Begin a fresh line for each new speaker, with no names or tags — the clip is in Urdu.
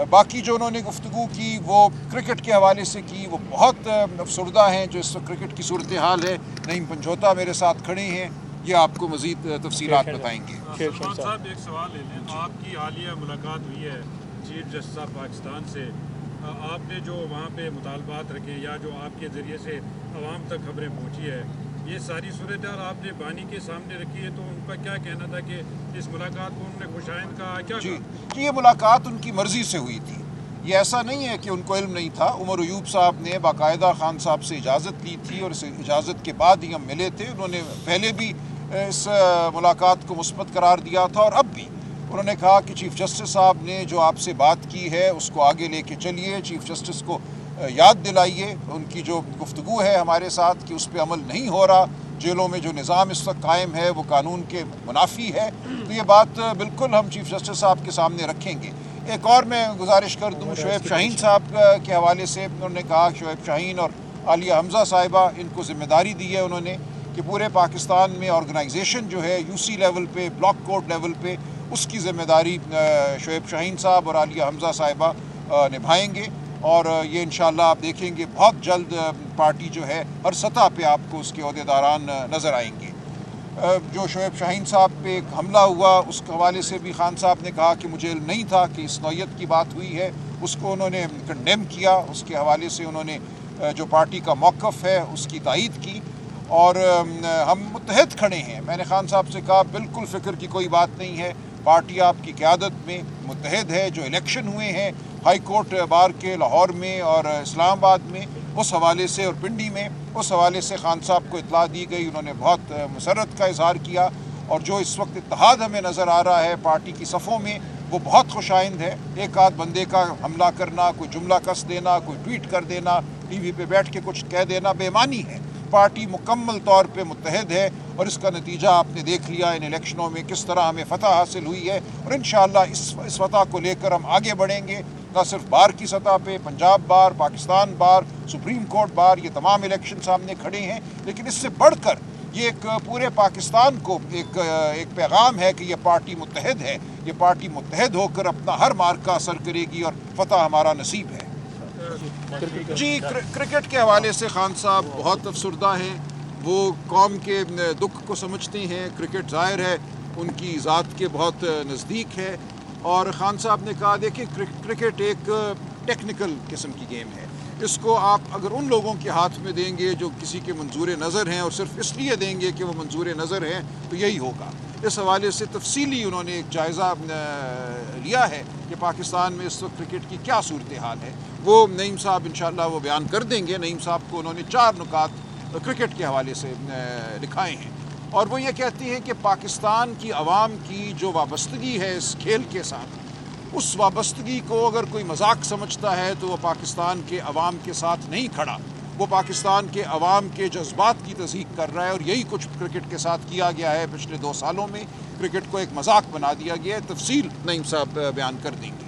باقی جو انہوں نے گفتگو کی وہ کرکٹ کے حوالے سے کی، وہ بہت افسردہ ہیں جو اس وقت کرکٹ کی صورتحال ہے۔ نعیم پنجھوتا میرے ساتھ کھڑے ہیں، یہ آپ کو مزید تفصیلات بتائیں گے۔
سلمان صاحب ایک سوال لے لیں، آپ کی حالیہ ملاقات ہوئی ہے چیف جسٹس آف پاکستان سے، آپ نے جو وہاں پہ مطالبات رکھے یا جو آپ کے ذریعے سے عوام تک خبریں پہنچی ہے، یہ ساری صورتحال آپ نے بانی کے سامنے رکھی ہے، تو ان کا کیا کہنا تھا کہ اس ملاقات کو انہوں نے خوش آئند کہا کیا؟
جی، یہ ملاقات ان کی مرضی سے ہوئی تھی، یہ ایسا نہیں ہے کہ ان کو علم نہیں تھا۔ عمر ایوب صاحب نے باقاعدہ خان صاحب سے اجازت لی تھی اور اس اجازت کے بعد ہی ہم ملے تھے۔ انہوں نے پہلے بھی اس ملاقات کو مثبت قرار دیا تھا اور اب بھی انہوں نے کہا کہ چیف جسٹس صاحب نے جو آپ سے بات کی ہے اس کو آگے لے کے چلیے، چیف جسٹس کو یاد دلائیے ان کی جو گفتگو ہے ہمارے ساتھ کہ اس پہ عمل نہیں ہو رہا، جیلوں میں جو نظام اس وقت قائم ہے وہ قانون کے منافی ہے۔ تو یہ بات بالکل ہم چیف جسٹس صاحب کے سامنے رکھیں گے۔ ایک اور میں گزارش کر دوں شعیب شاہین صاحب کے حوالے سے، انہوں نے کہا شعیب شاہین اور عالیہ حمزہ صاحبہ ان کو ذمہ داری دی ہے انہوں نے کہ پورے پاکستان میں آرگنائزیشن جو ہے یو سی لیول پہ، بلاک کوڈ لیول پہ، اس کی ذمہ داری شعیب شاہین صاحب اور عالیہ حمزہ صاحبہ نبھائیں گے، اور یہ انشاءاللہ آپ دیکھیں گے بہت جلد پارٹی جو ہے ہر سطح پہ آپ کو اس کے عہدیداران نظر آئیں گے۔ جو شعیب شاہین صاحب پہ ایک حملہ ہوا اس کے حوالے سے بھی خان صاحب نے کہا کہ مجھے علم نہیں تھا کہ اس نوعیت کی بات ہوئی ہے، اس کو انہوں نے کنڈیم کیا، اس کے حوالے سے انہوں نے جو پارٹی کا موقف ہے اس کی تائید کی، اور ہم متحد کھڑے ہیں۔ میں نے خان صاحب سے کہا بالکل فکر کی کوئی بات نہیں ہے، پارٹی آپ کی قیادت میں متحد ہے۔ جو الیکشن ہوئے ہیں ہائی کورٹ بار کے لاہور میں اور اسلام آباد میں، اس حوالے سے اور پنڈی میں، اس حوالے سے خان صاحب کو اطلاع دی گئی، انہوں نے بہت مسرت کا اظہار کیا، اور جو اس وقت اتحاد ہمیں نظر آ رہا ہے پارٹی کی صفوں میں وہ بہت خوش آئند ہے۔ ایک آدھ بندے کا حملہ کرنا، کوئی جملہ کس دینا، کوئی ٹویٹ کر دینا، ٹی وی پہ بیٹھ کے کچھ کہہ دینا بے معنی ہے۔ پارٹی مکمل طور پہ متحد ہے، اور اس کا نتیجہ آپ نے دیکھ لیا ان الیکشنوں میں کس طرح ہمیں فتح حاصل ہوئی ہے، اور انشاءاللہ اس فتح کو لے کر ہم آگے بڑھیں گے، نہ صرف بار کی سطح پہ، پنجاب بار، پاکستان بار، سپریم کورٹ بار، یہ تمام الیکشن سامنے کھڑے ہیں، لیکن اس سے بڑھ کر یہ ایک پورے پاکستان کو ایک پیغام ہے کہ یہ پارٹی متحد ہے، یہ پارٹی متحد ہو کر اپنا ہر مارکہ اثر کرے گی اور فتح ہمارا نصیب ہے۔ جی، کرکٹ کے حوالے سے خان صاحب بہت افسردہ ہیں، وہ قوم کے دکھ کو سمجھتے ہیں۔ کرکٹ ظاہر ہے ان کی ذات کے بہت نزدیک ہے، اور خان صاحب نے کہا دیکھیں کرکٹ ایک ٹیکنیکل قسم کی گیم ہے، اس کو آپ اگر ان لوگوں کے ہاتھ میں دیں گے جو کسی کے منظور نظر ہیں اور صرف اس لیے دیں گے کہ وہ منظور نظر ہیں تو یہی ہوگا۔ اس حوالے سے تفصیلی انہوں نے ایک جائزہ لیا ہے کہ پاکستان میں اس وقت کرکٹ کی کیا صورتحال ہے، وہ نعیم صاحب انشاءاللہ وہ بیان کر دیں گے۔ نعیم صاحب کو انہوں نے 4 نکات کرکٹ کے حوالے سے لکھائے ہیں، اور وہ یہ کہتی ہیں کہ پاکستان کی عوام کی جو وابستگی ہے اس کھیل کے ساتھ، اس وابستگی کو اگر کوئی مذاق سمجھتا ہے تو وہ پاکستان کے عوام کے ساتھ نہیں کھڑا، وہ پاکستان کے عوام کے جذبات کی تصدیق کر رہا ہے، اور یہی کچھ کرکٹ کے ساتھ کیا گیا ہے پچھلے 2 سالوں میں۔ کرکٹ کو ایک مذاق بنا دیا گیا ہے، تفصیل نعیم صاحب بیان کر دیں گے۔